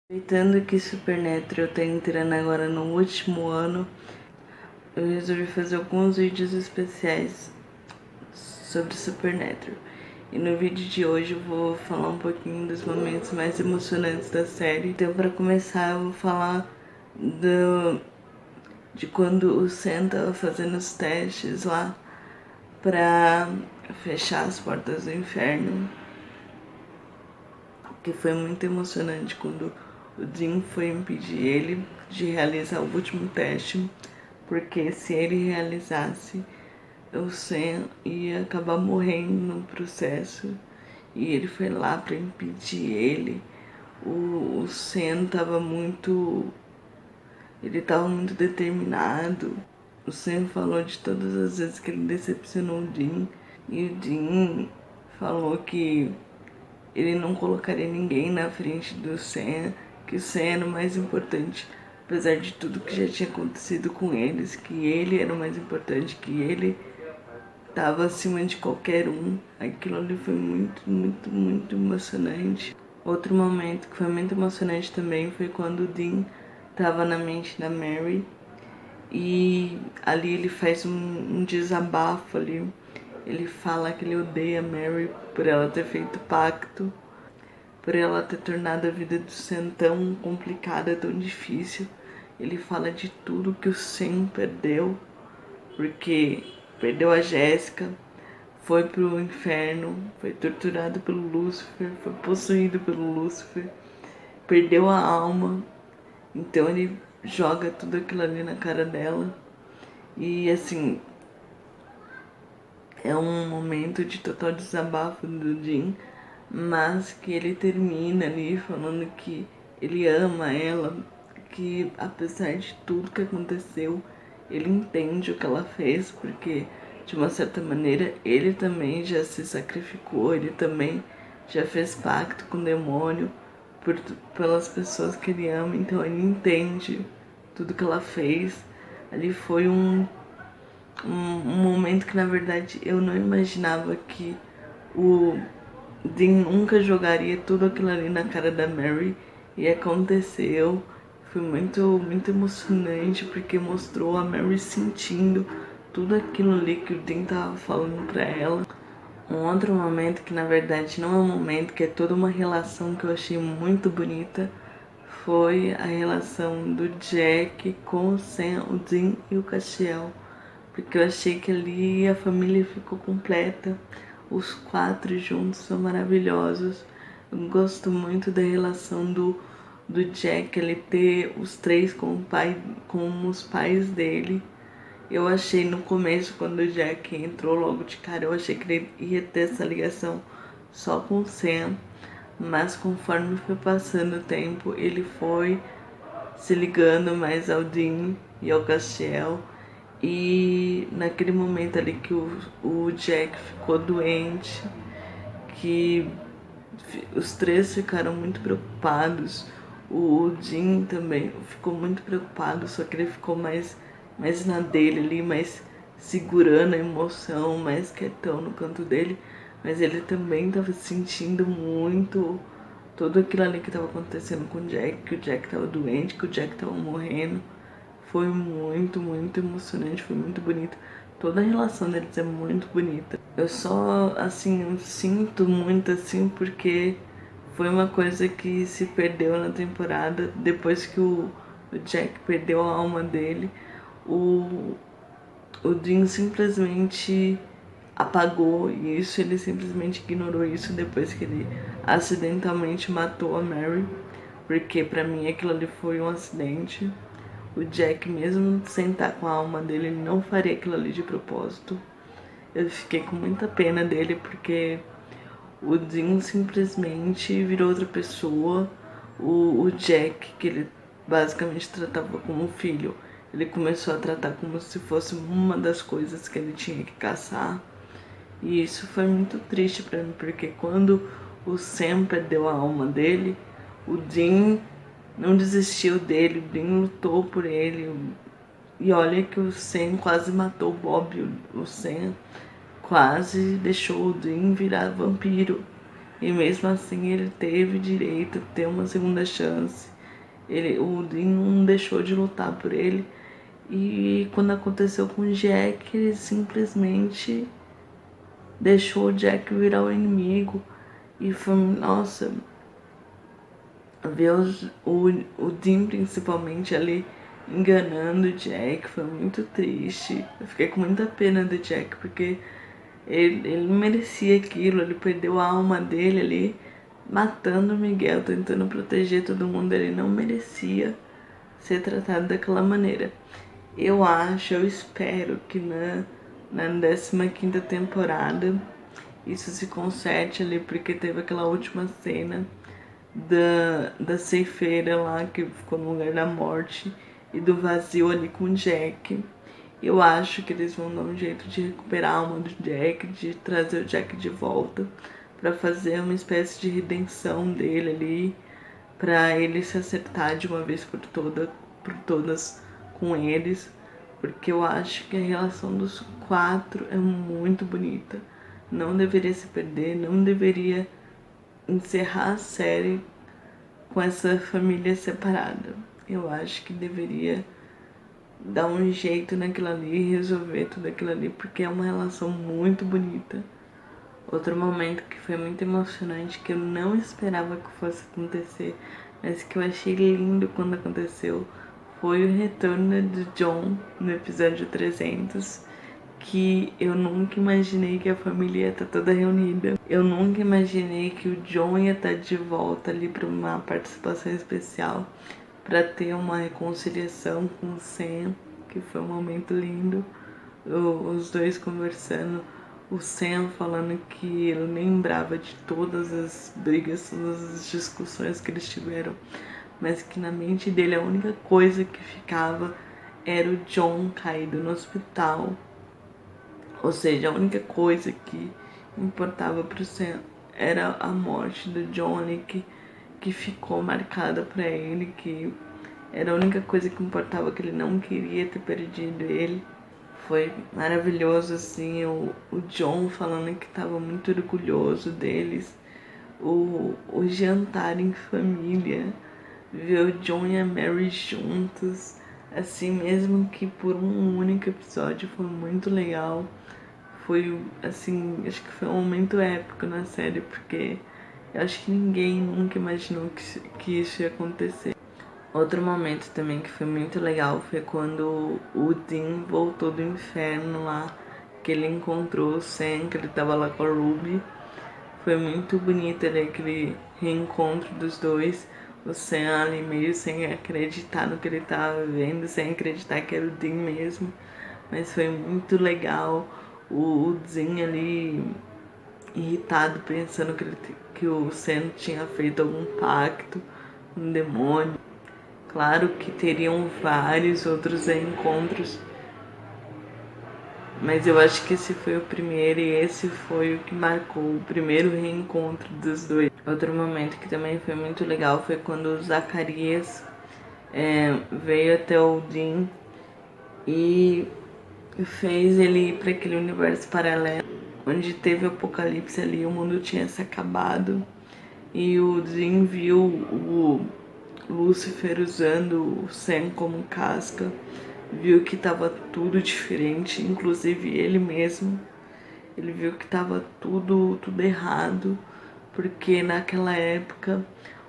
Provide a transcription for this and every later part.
Aproveitando que Supernatural tá entrando agora no último ano, eu resolvi fazer alguns vídeos especiais sobre Supernatural. E no vídeo de hoje eu vou falar um pouquinho dos momentos mais emocionantes da série. Então, para começar, eu vou falar de quando o Sam tava fazendo os testes lá pra fechar as portas do inferno, que foi muito emocionante quando o Dean foi impedir ele de realizar o último teste, porque se ele realizasse, o Sam ia acabar morrendo no processo, e ele foi lá para impedir ele. O Sam ele tava muito determinado. O Sam falou de todas as vezes que ele decepcionou o Dean, e o Dean falou que ele não colocaria ninguém na frente do Sam, que o Sam era o mais importante, apesar de tudo que já tinha acontecido com eles, que ele era o mais importante, que ele estava acima de qualquer um. Aquilo ali foi muito emocionante. Outro momento que foi muito emocionante também foi quando o Dean estava na mente da Mary e ali ele faz um desabafo ali. Ele fala que ele odeia a Mary por ela ter feito pacto, por ela ter tornado a vida do Sam tão complicada, tão difícil. Ele fala de tudo que o Sam perdeu, porque perdeu a Jéssica, foi pro inferno, foi torturado pelo Lúcifer, foi possuído pelo Lúcifer, perdeu a alma. Então ele joga tudo aquilo ali na cara dela. E assim, é um momento de total desabafo do Jim, mas que ele termina ali falando que ele ama ela, que apesar de tudo que aconteceu, ele entende o que ela fez, porque de uma certa maneira ele também já se sacrificou, ele também já fez pacto com o demônio pelas pessoas que ele ama, então ele entende tudo que ela fez. Ali foi um momento que na verdade eu não imaginava que o Dean nunca jogaria tudo aquilo ali na cara da Mary, e aconteceu. Foi muito emocionante porque mostrou a Mary sentindo tudo aquilo ali que o Dean tava falando pra ela. Um outro momento que na verdade não é um momento, que é toda uma relação que eu achei muito bonita, foi a relação do Jack com o Sam, o Dean e o Castiel, porque eu achei que ali a família ficou completa. Os quatro juntos são maravilhosos. Eu gosto muito da relação do Jack, ele ter os três como os pais dele. Eu achei no começo, quando o Jack entrou logo de cara, eu achei que ele ia ter essa ligação só com o Sam, mas conforme foi passando o tempo, ele foi se ligando mais ao Dean e ao Castiel. E naquele momento ali que o Jack ficou doente, que os três ficaram muito preocupados, o Dean também ficou muito preocupado, só que ele ficou mais na dele ali, mais segurando a emoção, mais quietão no canto dele, mas ele também estava sentindo muito tudo aquilo ali que estava acontecendo com o Jack, que o Jack estava doente, que o Jack estava morrendo. Foi muito emocionante, foi muito bonito. Toda a relação deles é muito bonita. Eu só, assim, eu sinto muito, assim, porque foi uma coisa que se perdeu na temporada. Depois que o Jack perdeu a alma dele, o, o Dean simplesmente apagou isso, ele simplesmente ignorou isso depois que ele acidentalmente matou a Mary, porque pra mim aquilo ali foi um acidente. O Jack, mesmo sem estar com a alma dele, ele não faria aquilo ali de propósito. Eu fiquei com muita pena dele, porque o Dean simplesmente virou outra pessoa. O Jack, que ele basicamente tratava como filho, ele começou a tratar como se fosse uma das coisas que ele tinha que caçar. E isso foi muito triste pra mim, porque quando o Sam perdeu a alma dele, o Dean não desistiu dele, o Dean lutou por ele. E olha que o Sam quase matou o Bob, o Sam quase deixou o Dean virar vampiro. E mesmo assim ele teve direito a ter uma segunda chance. O Dean não deixou de lutar por ele. E quando aconteceu com o Jack, ele simplesmente deixou o Jack virar o inimigo. E foi, nossa, ver o Dean principalmente ali enganando o Jack foi muito triste. Eu fiquei com muita pena do Jack, porque ele não merecia aquilo, ele perdeu a alma dele ali, matando o Miguel, tentando proteger todo mundo, ele não merecia ser tratado daquela maneira. Eu espero que na 15ª temporada isso se conserte ali, porque teve aquela última cena da ceifeira lá, que ficou no lugar da morte, e do vazio ali com o Jack. Eu acho que eles vão dar um jeito de recuperar a alma do Jack, de trazer o Jack de volta, para fazer uma espécie de redenção dele ali, para ele se acertar de uma vez por todas com eles, porque eu acho que a relação dos quatro é muito bonita. Não deveria se perder, não deveria encerrar a série com essa família separada. Eu acho que deveria dar um jeito naquilo ali, resolver tudo aquilo ali, porque é uma relação muito bonita. Outro momento que foi muito emocionante, que eu não esperava que fosse acontecer, mas que eu achei lindo quando aconteceu, foi o retorno de John no episódio 300, que eu nunca imaginei que a família ia estar toda reunida. Eu nunca imaginei que o John ia estar de volta ali para uma participação especial, para ter uma reconciliação com o Sam, que foi um momento lindo. Os dois conversando, o Sam falando que ele lembrava de todas as brigas, todas as discussões que eles tiveram, mas que na mente dele a única coisa que ficava era o John caído no hospital. Ou seja, a única coisa que importava pro Sam era a morte do Johnny, que ficou marcada para ele, que era a única coisa que importava, que ele não queria ter perdido ele. Foi maravilhoso, assim, o John falando que estava muito orgulhoso deles. O jantar em família, ver o John e a Mary juntos, assim, mesmo que por um único episódio, foi muito legal. Foi, assim, acho que foi um momento épico na série, porque eu acho que ninguém nunca imaginou que isso ia acontecer. Outro momento também que foi muito legal foi quando o Dean voltou do inferno lá, que ele encontrou o Sam, que ele tava lá com a Ruby. Foi muito bonito ali, aquele reencontro dos dois. O Sam ali meio sem acreditar no que ele tava vendo, sem acreditar que era o Dean mesmo. Mas foi muito legal. O Dean ali irritado, pensando que o Sam tinha feito algum pacto com um demônio. Claro que teriam vários outros encontros, mas eu acho que esse foi o primeiro e esse foi o que marcou o primeiro reencontro dos dois. Outro momento que também foi muito legal foi quando o Zacarias veio até o Dean e fez ele ir para aquele universo paralelo, onde teve o apocalipse ali, o mundo tinha se acabado. E o Dean viu o Lúcifer usando o Sam como casca, viu que tava tudo diferente, inclusive ele mesmo. Ele viu que tava tudo errado, porque naquela época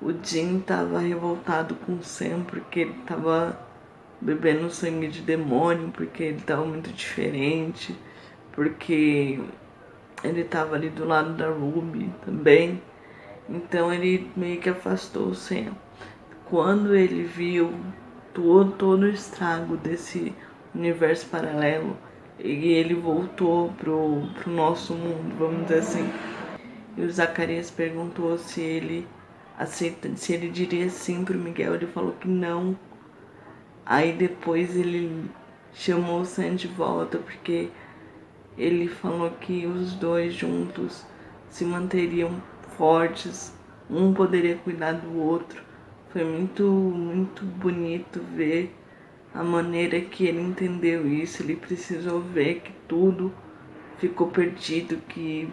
o Jim tava revoltado com o Sam porque ele tava bebendo sangue de demônio, porque ele tava muito diferente, porque ele tava ali do lado da Ruby também. Então ele meio que afastou o Sam. Quando ele viu todo o estrago desse universo paralelo, e ele voltou pro nosso mundo, vamos dizer assim. E o Zacarias perguntou se ele diria sim pro Miguel. Ele falou que não. Aí depois ele chamou o Sam de volta, porque ele falou que os dois juntos se manteriam fortes, um poderia cuidar do outro. Foi muito bonito ver a maneira que ele entendeu isso. Ele precisou ver que tudo ficou perdido, que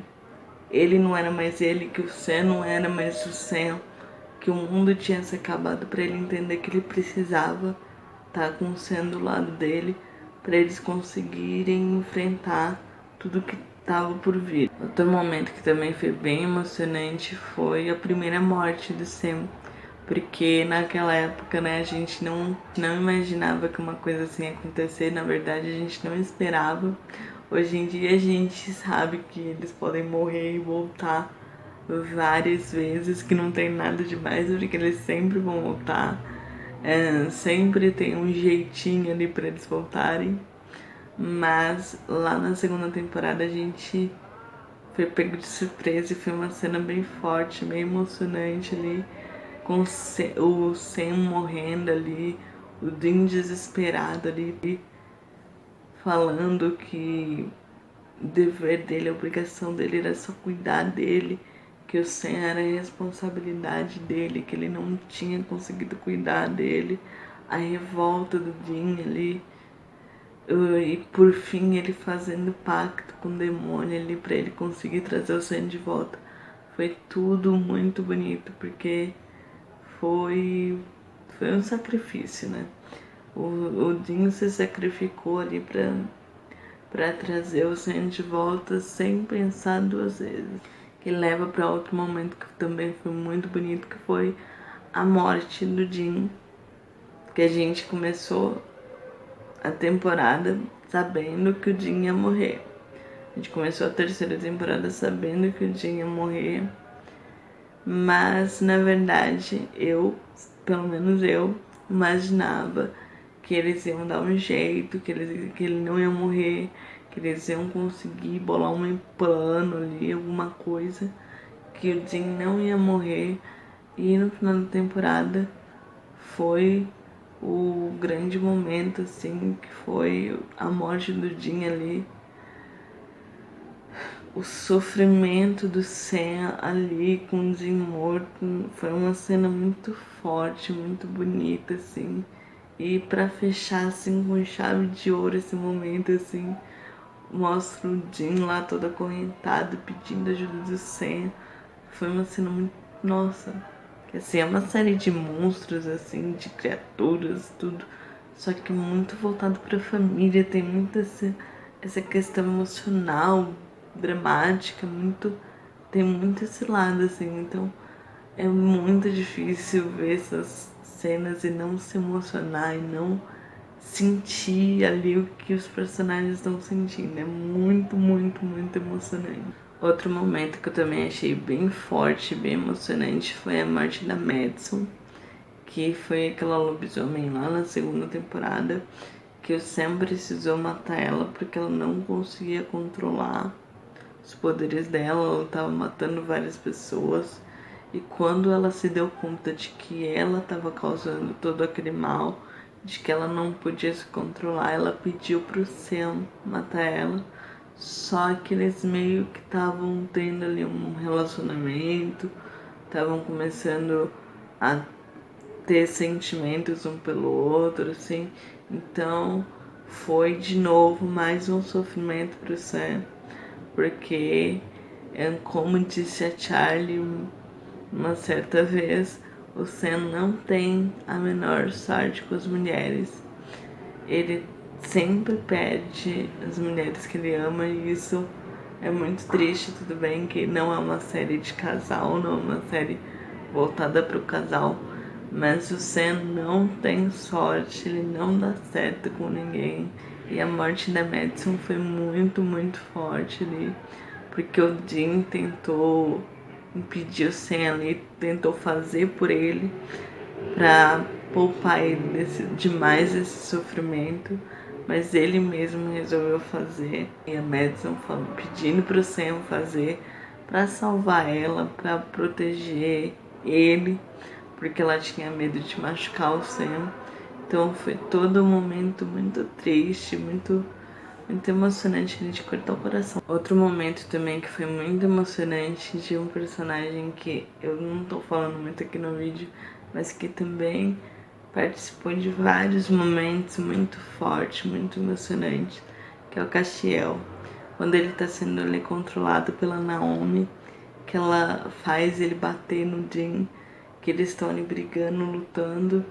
ele não era mais ele, que o Sam não era mais o Sam, que o mundo tinha se acabado, para ele entender que ele precisava estar com o Sam do lado dele para eles conseguirem enfrentar tudo que estava por vir. Outro momento que também foi bem emocionante foi a primeira morte do Sam, porque naquela época, né, a gente não imaginava que uma coisa assim ia acontecer, na verdade a gente não esperava. Hoje em dia a gente sabe que eles podem morrer e voltar várias vezes, que não tem nada demais, porque eles sempre vão voltar. Sempre tem um jeitinho ali pra eles voltarem. Mas lá na segunda temporada a gente foi pego de surpresa e foi uma cena bem forte, bem emocionante ali, com o Sam morrendo ali, o Dean desesperado ali, falando que o dever dele, a obrigação dele era só cuidar dele, que o Sam era a responsabilidade dele, que ele não tinha conseguido cuidar dele, a revolta do Dean ali, e por fim ele fazendo pacto com o demônio ali pra ele conseguir trazer o Sam de volta. Foi tudo muito bonito, porque foi um sacrifício, né? O Dean se sacrificou ali pra trazer o Sam de volta sem pensar duas vezes. Que leva para outro momento que também foi muito bonito, que foi a morte do Dean. Que a gente começou a temporada sabendo que o Dean ia morrer. A gente começou a terceira temporada sabendo que o Dean ia morrer. Mas, na verdade, pelo menos eu, imaginava que eles iam dar um jeito, que ele não ia morrer, que eles iam conseguir bolar um plano ali, alguma coisa, que o Dean não ia morrer. E no final da temporada foi o grande momento, assim, que foi a morte do Dean ali. O sofrimento do Sam ali com o Dean morto foi uma cena muito forte, muito bonita, assim. E pra fechar, assim, com chave de ouro esse momento, assim, mostra o Dean lá todo acorrentado, pedindo ajuda do Sam. Foi uma cena muito... Nossa, que assim, é uma série de monstros, assim, de criaturas, tudo. Só que muito voltado pra família, tem muita essa questão emocional, dramática, tem muito esse lado, assim, então é muito difícil ver essas cenas e não se emocionar e não sentir ali o que os personagens estão sentindo. É muito, muito, muito emocionante. Outro momento que eu também achei bem forte, bem emocionante, foi a morte da Madison, que foi aquela lobisomem lá na segunda temporada, que o Sam precisou matar ela porque ela não conseguia controlar os poderes dela, ela estava matando várias pessoas. E quando ela se deu conta de que ela estava causando todo aquele mal, de que ela não podia se controlar, ela pediu pro Sam matar ela. Só que eles meio que estavam tendo ali um relacionamento, estavam começando a ter sentimentos um pelo outro, assim. Então foi de novo mais um sofrimento pro Sam, porque, como disse a Charlie uma certa vez, o Sam não tem a menor sorte com as mulheres. Ele sempre perde as mulheres que ele ama e isso é muito triste. Tudo bem que não é uma série de casal, não é uma série voltada para o casal, mas o Sam não tem sorte, ele não dá certo com ninguém. E a morte da Madison foi muito, muito forte ali, porque o Dean tentou impedir o Sam ali, tentou fazer por ele para poupar ele demais esse sofrimento, mas ele mesmo resolveu fazer. E a Madison pedindo pro Sam fazer para salvar ela, para proteger ele, porque ela tinha medo de machucar o Sam. Então foi todo um momento muito triste, muito emocionante, de cortar o coração. Outro momento também que foi muito emocionante, de um personagem que eu não tô falando muito aqui no vídeo, mas que também participou de vários momentos muito fortes, muito emocionantes, que é o Castiel. Quando ele tá sendo ali controlado pela Naomi, que ela faz ele bater no Dean, que eles estão ali brigando, lutando,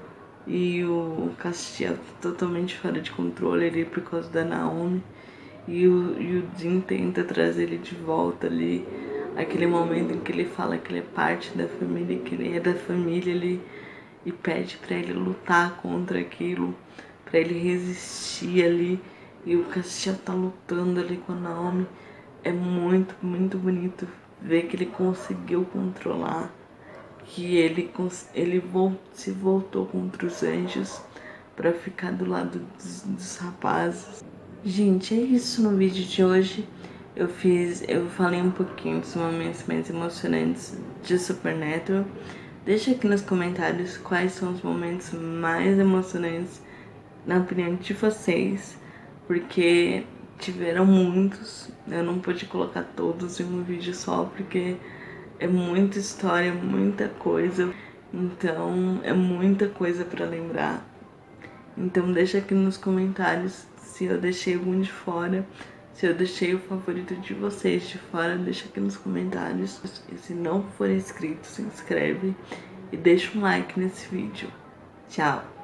e o Castiel tá totalmente fora de controle ali por causa da Naomi. E o Jin tenta trazer ele de volta ali. Aquele momento em que ele fala que ele é parte da família, que ele é da família ali, e pede pra ele lutar contra aquilo, pra ele resistir ali. E o Castiel tá lutando ali com a Naomi. É muito, muito bonito ver que ele conseguiu controlar, que ele se voltou contra os anjos pra ficar do lado dos rapazes. Gente, é isso no vídeo de hoje. Eu falei um pouquinho dos momentos mais emocionantes de Supernatural. Deixa aqui nos comentários quais são os momentos mais emocionantes na opinião de vocês, porque tiveram muitos. Eu não pude colocar todos em um vídeo só, porque é muita história, muita coisa. Então, é muita coisa para lembrar. Então deixa aqui nos comentários se eu deixei algum de fora, se eu deixei o favorito de vocês de fora, deixa aqui nos comentários. E se não for inscrito, se inscreve e deixa um like nesse vídeo. Tchau!